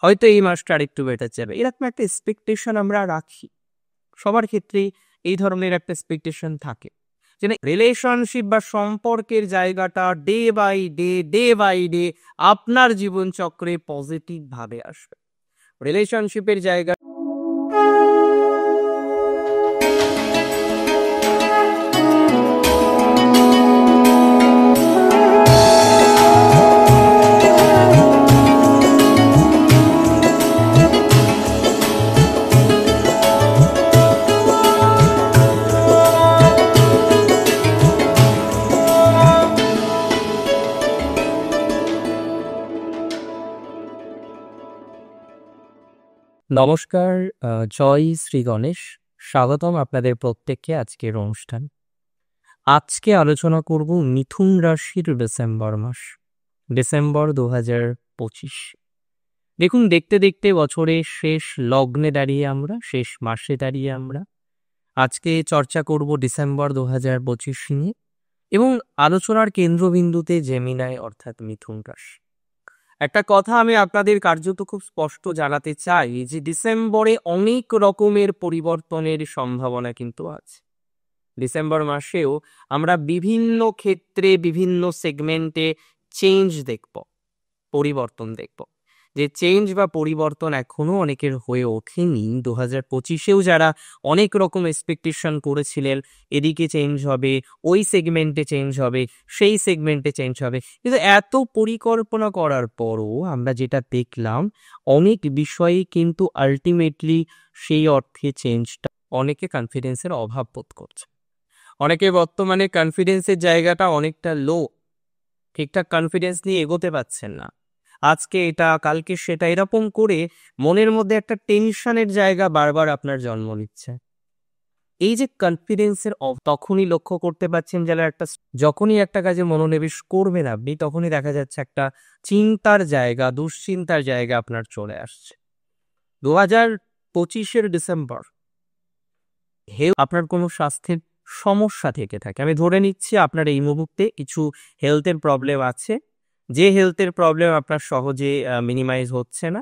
হয়তো এই মাসটা আরেকটু বেটার যাবে, এরকম একটা এক্সপেকটেশন আমরা রাখি। সবার ক্ষেত্রেই এই ধরনের একটা এক্সপেকটেশন থাকে যে রিলেশনশিপ বা সম্পর্কের জায়গাটা ডে বাই ডে আপনার জীবনচক্রে পজিটিভ ভাবে আসবে। রিলেশনশিপের জায়গা নমস্কার, জয় শ্রী গণেশ। স্বাগতম আপনাদের প্রত্যেককে আজকের অনুষ্ঠান। আজকে আলোচনা করব মিথুন রাশির ডিসেম্বর মাস, ডিসেম্বর 2025। দেখুন, দেখতে দেখতে বছরের শেষ লগ্নে দাঁড়িয়ে আমরা, শেষ মাসে দাঁড়িয়ে আমরা আজকে চর্চা করব ডিসেম্বর 2025 নিয়ে, এবং আলোচনার কেন্দ্রবিন্দুতে জেমিনাই অর্থাৎ মিথুন রাশি। একটা কথা আমি আপনাদের কার্যত খুব স্পষ্ট জানাতে চাই যে ডিসেম্বরে অনেক রকমের পরিবর্তনের সম্ভাবনা কিন্তু আছে। ডিসেম্বর মাসেও আমরা বিভিন্ন ক্ষেত্রে বিভিন্ন সেগমেন্টে চেঞ্জ দেখব, পরিবর্তন দেখব। যে চেঞ্জ বা পরিবর্তন এখনো অনেকের হয়ে ওঠেনি। 2025-এও যারা অনেক রকম এক্সপেকটেশন করেছিলেন, এদিকে চেঞ্জ হবে, ওই সেগমেন্টে চেঞ্জ হবে, সেই সেগমেন্টে চেঞ্জ হবে, কিন্তু এত পরিকল্পনা করার পরও আমরা যেটা দেখলাম, অনেক বিষয়ে কিন্তু আলটিমেটলি সেই অর্থে চেঞ্জটা, অনেকে কনফিডেন্সের অভাব বোধ করছে। অনেকে বর্তমানে কনফিডেন্সের জায়গাটা অনেকটা লো, ঠিকঠাক কনফিডেন্স নিয়ে এগোতে পারছেন না। আজকে এটা, কালকে সেটা, এরকম করে মনের মধ্যে একটা টেনশনের জায়গা বারবার আপনার জন্ম নিচ্ছে। এই যে কনফিডেন্সের তখনই লক্ষ্য করতে পারছেন যারা যখনই একটা কাজে মনোনিবেশ করবেন আপনি, তখনই দেখা যাচ্ছে একটা চিন্তার জায়গা, দুশ্চিন্তার জায়গা আপনার চলে আসছে। 2025-এর ডিসেম্বর আপনার কোনো স্বাস্থ্যের সমস্যা থেকে থাকে, আমি ধরে নিচ্ছি আপনার এই মুহূর্তে কিছু হেলথের প্রবলেম আছে, যে হেলথের প্রবলেম আপনার সহজে মিনিমাইজ হচ্ছে না।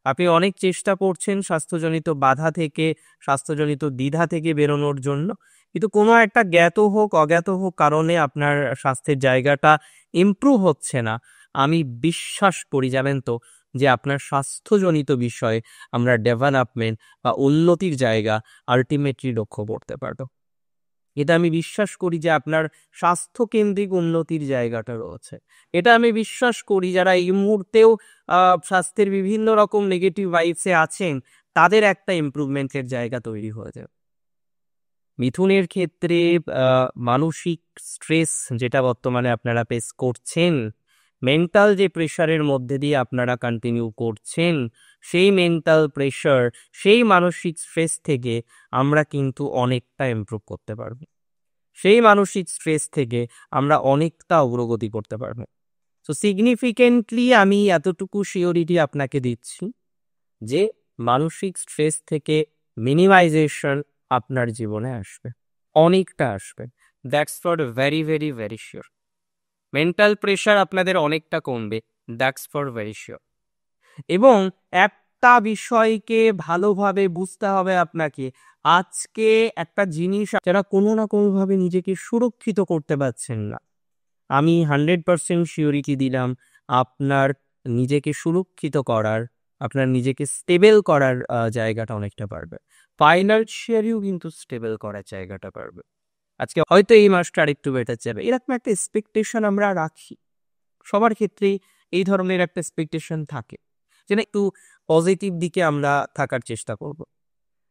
আপনি অনেক চেষ্টা করছেন স্বাস্থ্যজনিত বাধা থেকে, স্বাস্থ্যজনিত দ্বিধা থেকে বেরোনোর জন্য, কিন্তু কোনো একটা জ্ঞাত হোক অজ্ঞাত হোক কারণে আপনার স্বাস্থ্যের জায়গাটা ইমপ্রুভ হচ্ছে না। আমি বিশ্বাস করি, জানেন তো, যে আপনার স্বাস্থ্যজনিত বিষয়ে আমরা ডেভেলপমেন্ট বা উন্নতির জায়গা আলটিমেটলি লক্ষ্য করতে পারবো। এটা আমি বিশ্বাস করি যে আপনার স্বাস্থ্যকেন্দ্রিক উন্নতির জায়গাটা রয়েছে। এটা আমি বিশ্বাস করি যারা এই মুহূর্তেও স্বাস্থ্যের বিভিন্ন রকম নেগেটিভ ভাইবসে আছেন, তাদের একটা ইমপ্রুভমেন্টের জায়গা তৈরি হয়ে যাবে। মিথুনের ক্ষেত্রে মানসিক স্ট্রেস যেটা বর্তমানে আপনারা ফেস করছেন, মেন্টাল যে প্রেশারের মধ্যে দিয়ে আপনারা কন্টিনিউ করছেন, সেই মেন্টাল প্রেশার, সেই মানসিক স্ট্রেস থেকে আমরা কিন্তু অনেকটা ইমপ্রুভ করতে পারব। সেই মানসিক স্ট্রেস থেকে আমরা অনেকটা অগ্রগতি করতে পারব। সো সিগনিফিকেন্টলি আমি এতটুকু শিওরিটি আপনাকে দিচ্ছি যে মানসিক স্ট্রেস থেকে মিনিমাইজেশন আপনার জীবনে আসবে, অনেকটা আসবে। That's for very very very sure. Mental pressure আপনাদের অনেকটা কমবে, দ্যাটস ফর ভেরি শিওর। এবং একটা বিষয়কে ভালোভাবে বুঝতে হবে আপনাকে, আজকে একটা জিনিস যারা কোনো না কোনোভাবে নিজেকে সুরক্ষিত করতে পারছেন না, আমি 100% শিওরিটি দিলাম, আপনার নিজেকে সুরক্ষিত করার, আপনার নিজেকে স্টেবল করার জায়গাটা অনেকটা বাড়বে। ফাইন্যান্সিয়ালিও কিন্তু স্টেবল করার জায়গাটা বাড়বে। আজকে হয়তো এই মাসটা আরেকটু বেটার যাবে, এরকম একটা এক্সপেকটেশন আমরা রাখি। সবার ক্ষেত্রেই এই ধরনের একটা এক্সপেকটেশন থাকে যে একটু পজিটিভ দিকে আমরা থাকার চেষ্টা করব।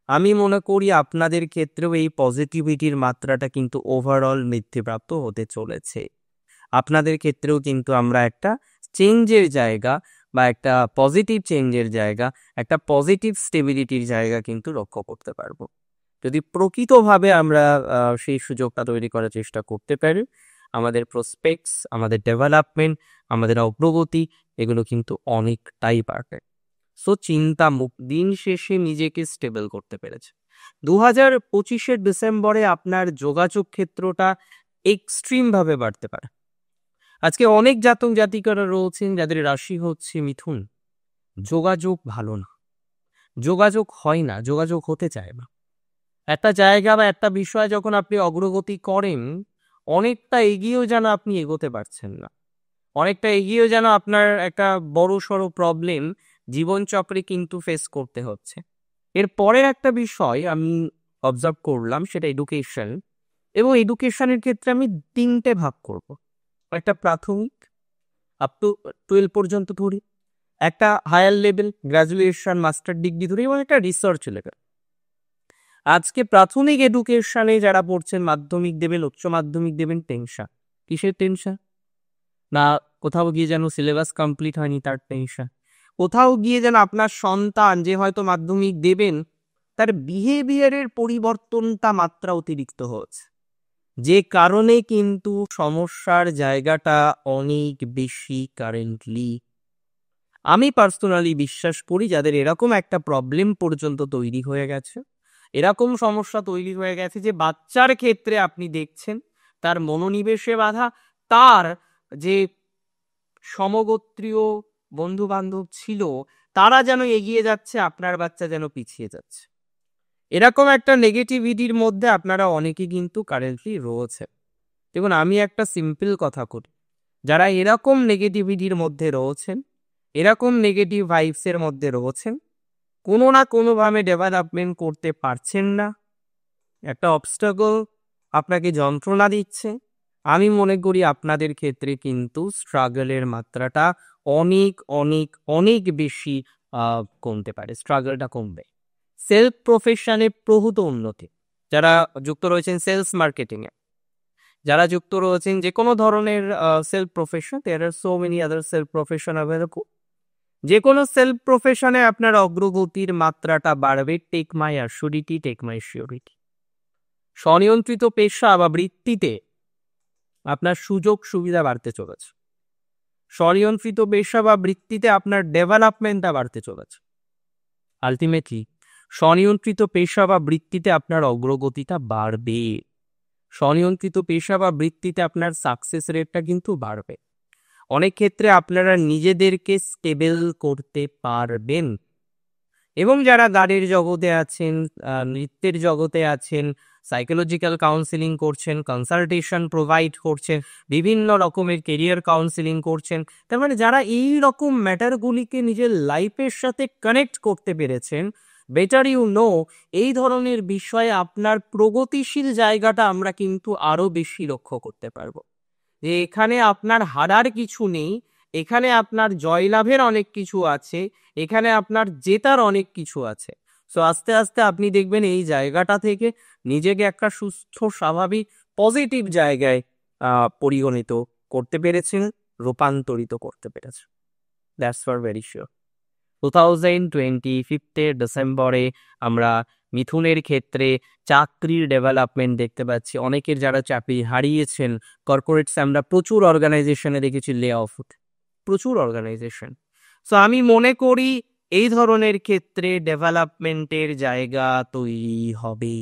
আমি মনে করি আপনাদের ক্ষেত্রেও এই পজিটিভিটির মাত্রাটা কিন্তু ওভারঅল বৃদ্ধিপ্রাপ্ত হতে চলেছে। আপনাদের ক্ষেত্রেও কিন্তু আমরা একটা চেঞ্জের জায়গা বা একটা পজিটিভ চেঞ্জের জায়গা, একটা পজিটিভ স্টেবিলিটির জায়গা কিন্তু লক্ষ্য করতে পারবো, যদি প্রকৃতভাবে আমরা সেই সুযোগটা তৈরি করার চেষ্টা করতে পারি। আমাদের প্রসপেক্টস, আমাদের ডেভেলপমেন্ট, আমাদের অগ্রগতি, এগুলো কিন্তু অনেকটাই বাড়বে। সো চিন্তা মুক্ত, দিন শেষে নিজেকে স্টেবল করতে পেরেছে। 2025-এর ডিসেম্বরে আপনার যোগাযোগ ক্ষেত্রটা এক্সট্রিম ভাবে বাড়তে পারে। আজকে অনেক জাতক জাতিকারা রয়েছেন যাদের রাশি হচ্ছে মিথুন, যোগাযোগ ভালো না, যোগাযোগ হয় না, যোগাযোগ হতে চায় না। একটা জায়গা বা একটা বিষয় যখন আপনি অগ্রগতি করেন, অনেকটা এগিয়েও যেন আপনি এগোতে পারছেন না, অনেকটা এগিয়েও যেন আপনার একটা বড় সড়ো প্রবলেম জীবনচক্রে কিন্তু ফেস করতে হচ্ছে। এর পরের একটা বিষয় আমি অবজার্ভ করলাম, সেটা এডুকেশন। এবং এডুকেশনের ক্ষেত্রে আমি তিনটে ভাগ করব। একটা প্রাথমিক, আপ টু 12 পর্যন্ত ধরি, একটা higher level graduation master degree ধরি, এবং একটা রিসার্চ লেভেল। আজকে প্রাথমিক এডুকেশনে যারা পড়ছেন, মাধ্যমিক দেবেন, উচ্চ মাধ্যমিক দেবেন, টেনশন। কিসের টেনশন? না কোথাও গিয়ে যেন সিলেবাস কমপ্লিট হয়নি তার টেনশন, কোথাও গিয়ে যেন আপনার সন্তান যে হয়তো মাধ্যমিক দেবেন তার বিহেভিয়ারের পরিবর্তনটা মাত্রা অতিরিক্ত হচ্ছে, যে কারণে কিন্তু সমস্যার জায়গাটা অনেক বেশি কারেন্টলি। আমি পার্সোনালি বিশ্বাস করি যাদের এরকম একটা প্রবলেম পর্যন্ত তৈরি হয়ে গেছে, এরকম সমস্যা তৈরি হয়ে গেছে যে বাচ্চার ক্ষেত্রে আপনি দেখছেন তার মনোনিবেশে বাধা, তার যে সমগোত্রীয় বন্ধু বান্ধব ছিল তারা যেন এগিয়ে যাচ্ছে, আপনার বাচ্চা যেন পিছিয়ে যাচ্ছে, এরকম একটা নেগেটিভিটির মধ্যে আপনারা অনেকে কিন্তু কারেন্টলি রয়েছে। দেখুন, আমি একটা সিম্পল কথা করি, যারা এরকম নেগেটিভিটির মধ্যে রয়েছেন, এরকম নেগেটিভ ভাইবসের মধ্যে রয়েছেন, কোনো না কোনোভাবে ডেভেলপমেন্ট করতে পারছেন না, একটা অবস্টাকল আপনাকে যন্ত্রণা দিচ্ছে, আমি মনে করি আপনাদের ক্ষেত্রে কিন্তু স্ট্রাগলের মাত্রাটা অনেক অনেক অনেক বেশি কমতে পারে, স্ট্রাগলটা কমবে। সেলফ প্রফেশনে প্রভূত উন্নতি, যারা যুক্ত রয়েছেন সেলস মার্কেটিংয়ে, যারা যুক্ত রয়েছেন যে কোনো ধরনের self profession, there are so many other self profession available, যে কোনো সেলফ প্রফেশনে আপনার অগ্রগতির মাত্রাটা বাড়বে। Take my assurity, take my surety. স্বনিয়ন্ত্রিত পেশা বা বৃত্তিতে আপনার সুযোগ সুবিধা বাড়তে চলেছে, স্বনিয়ন্ত্রিত পেশা বা বৃত্তিতে আপনার ডেভেলপমেন্টটা বাড়তে চলেছে। আলটিমেটলি স্বনিয়ন্ত্রিত পেশা বা বৃত্তিতে আপনার অগ্রগতিটা বাড়বে, স্বনিয়ন্ত্রিত পেশা বা বৃত্তিতে আপনার সাকসেস রেটটা কিন্তু বাড়বে। অনেক ক্ষেত্রে আপনারা নিজেদেরকে স্টেবল করতে পারবেন। এবং যারা গানের জগতে আছেন, নৃত্যের জগতে আছেন, সাইকোলজিক্যাল কাউন্সিলিং করছেন, কনসালটেশন প্রোভাইড করছেন, বিভিন্ন রকমের কেরিয়ার কাউন্সিলিং করছেন, তার মানে যারা এই রকম ম্যাটারগুলিকে নিজের লাইফের সাথে কানেক্ট করতে পেরেছেন, বেটার ইউ নো, এই ধরনের বিষয়ে আপনার প্রগতিশীল জায়গাটা আমরা কিন্তু আরো বেশি লক্ষ্য করতে পারবো, যে এখানে আপনার হারার কিছু নেই, এখানে আপনার জয়লাভের অনেক কিছু আছে, এখানে আপনার জেতার অনেক কিছু আছে। সো আস্তে আস্তে আপনি দেখবেন এই জায়গাটা থেকে নিজেকে একটা সুস্থ, স্বাভাবিক, পজিটিভ জায়গায় পরিগণিত করতে পেরেছেন, রূপান্তরিত করতে পেরেছেন। That's for very sure. 2025 ডিসেম্বরে আমরা মিথুনের ক্ষেত্রে চাকরির ডেভেলপমেন্ট দেখতে পাচ্ছি। অনেকের যারা চাকরি হারিয়েছেন, কর্পোরেটস আমরা প্রচুর অর্গানাইজেশনে দেখেছি লে অফ হতে, প্রচুর অর্গানাইজেশন। সো আমি মনে করি এই ধরনের ক্ষেত্রে ডেভেলপমেন্টের জায়গা তৈরি হবে,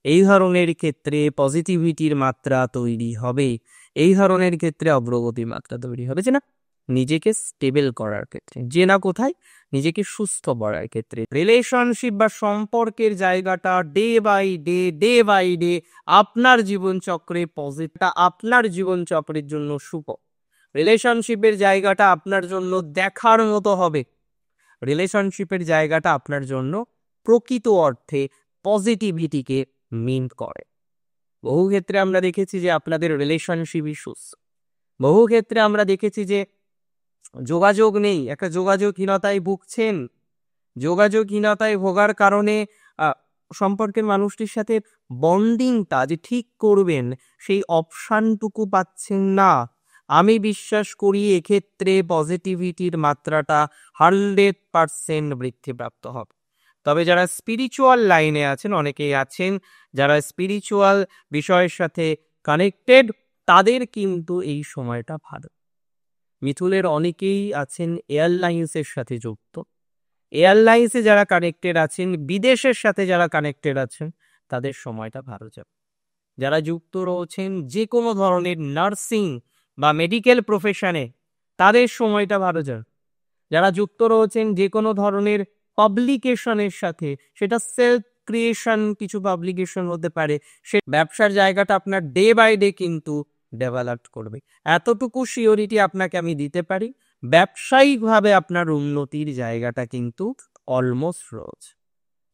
এই ধরনের ক্ষেত্রে পজিটিভিটির মাত্রা তৈরি হবে, এই ধরনের ক্ষেত্রে অগ্রগতির মাত্রা তৈরি হবে, যে না নিজেকে স্টেবল করার ক্ষেত্রে, যে না কোথায় নিজেকে সুস্থ করার ক্ষেত্রে, রিলেশনশিপ বা সম্পর্কের জায়গাটা ডে বাই ডে আপনার জীবনচক্রে পজিটিভ, আপনার জীবনচক্রের জন্য শুভ, রিলেশনশিপের জায়গাটা আপনার জন্য দেখার মতো হবে, রিলেশনশিপের জায়গাটা আপনার জন্য প্রকৃত অর্থে পজিটিভিটিকে মিন করে। বহু ক্ষেত্রে আমরা দেখেছি যে আপনাদের রিলেশনশিপ ইস্যুস, বহু ক্ষেত্রে আমরা দেখেছি যে যোগাযোগ নেই, একটা যোগাযোগহীনতায় ভুগছেন, যোগাযোগহীনতায় ভোগার কারণে সম্পর্কের মানুষটির সাথে বন্ডিংটা যে ঠিক করবেন সেই অপশানটুকু পাচ্ছেন না। আমি বিশ্বাস করি এক্ষেত্রে পজিটিভিটির মাত্রাটা 100% বৃদ্ধিপ্রাপ্ত হবে। তবে যারা স্পিরিচুয়াল লাইনে আছেন, অনেকেই আছেন যারা স্পিরিচুয়াল বিষয়ের সাথে কানেক্টেড, তাদের কিন্তু এই সময়টা ভালো। মিথুনের অনেকেই আছেন এয়ারলাইন্সের সাথে যুক্ত, এয়ারলাইন্সে যারা কানেক্টেড আছেন, বিদেশের সাথে যারা কানেক্টেড আছেন, তাদের সময়টা ভালো যাবে। যারা যুক্ত রয়েছেন যে কোনো ধরনের নার্সিং বা মেডিকেল প্রফেশনে, তাদের সময়টা ভালো যাবে। যারা যুক্ত রয়েছেন যে কোনো ধরনের পাবলিকেশনের সাথে, সেটা সেলফ ক্রিয়েশন কিছু পাবলিকেশন হতে পারে, সে ব্যবসার জায়গাটা আপনার ডে বাই ডে কিন্তু ডেভেলপ করবে। এতটুকু সিওরিটি আপনাকে আমি দিতে পারি, ব্যবসায়িকভাবে আপনার উন্নতির জায়গাটা কিন্তু অলমোস্ট রোজ,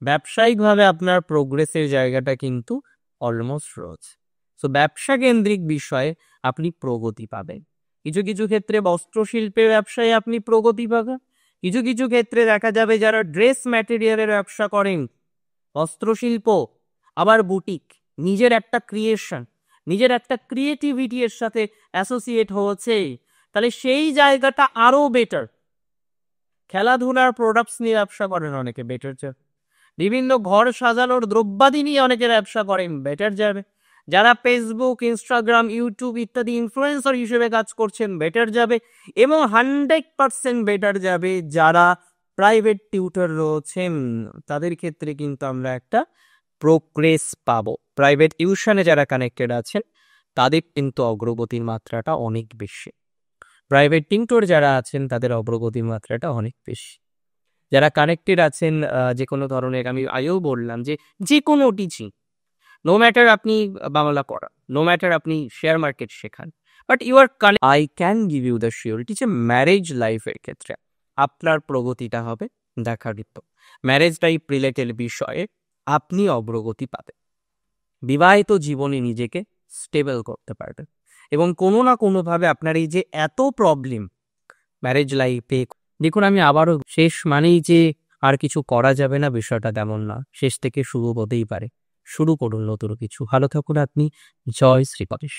ব্যবসায়িকভাবে আপনার প্রোগ্রেসের জায়গাটা কিন্তু অলমোস্ট রোজ। সো ব্যবসা কেন্দ্রিক বিষয়ে আপনি প্রগতি পাবেন। কিছু কিছু ক্ষেত্রে বস্ত্রশিল্পের ব্যবসায় আপনি প্রগতি পাবেন, কিছু কিছু ক্ষেত্রে দেখা যাবে যারা ড্রেস ম্যাটেরিয়ালের ব্যবসা করেন, বস্ত্রশিল্প, আবার বুটিক, নিজের একটা ক্রিয়েশন, নিজের একটা ক্রিয়েটিভিটি এর সাথে অ্যাসোসিয়েট হয়েছে, তাহলে সেই জায়গাটা আরো বেটার। খেলাধুলার প্রোডাক্টস নিয়ে ব্যবসা করেন অনেকে, বেটার যাবে। বিভিন্ন ঘর সাজানোর দ্রব্যাদি নিয়ে অনেকে ব্যবসা করেন, বেটার যাবে। যারা ফেসবুক, ইনস্টাগ্রাম, ইউটিউব ইত্যাদি ইনফ্লুয়েন্সার হিসেবে কাজ করছেন, বেটার যাবে। এবং 100% বেটার যাবে যারা প্রাইভেট টিউটর রয়েছেন, তাদের ক্ষেত্রে কিন্তু আমরা একটা প্রোগ্রেস পাবো। প্রাইভেট টিউশনে যারা কানেক্টেড আছেন তাদের কিন্তু অগ্রগতির মাত্রাটা অনেক বেশি। প্রাইভেট টিউটর যারা আছেন তাদের অগ্রগতির মাত্রাটা অনেক বেশি। যারা কানেক্টেড আছেন যে কোনো ধরনের, আমি আগেও বললাম যে কোনো টিচিং, নো ম্যাটার আপনি বাংলা করা, নো ম্যাটার আপনি শেয়ার মার্কেট শেখান, but you are connect, I can give you the surety যে ম্যারেজ লাইফের ক্ষেত্রে আপনার প্রগতিটা হবে দেখাদিত। ম্যারেজ লাইফ রিলেটেড বিষয়ে আপনি অগ্রগতি পাবেন, বিবাহিত জীবনে নিজেকে স্টেবল করতে পারবেন, এবং কোনো না কোনোভাবে আপনার এই যে এত প্রবলেম ম্যারেজ লাইফে, দেখুন আমি আবারও শেষ মানেই যে আর কিছু করা যাবে না, বিষয়টা তেমন না, শেষ থেকে শুরু হতেই পারে। শুরু করুন নতুন কিছু। ভালো থাকুন আপনি। জয় শ্রী গণেশ।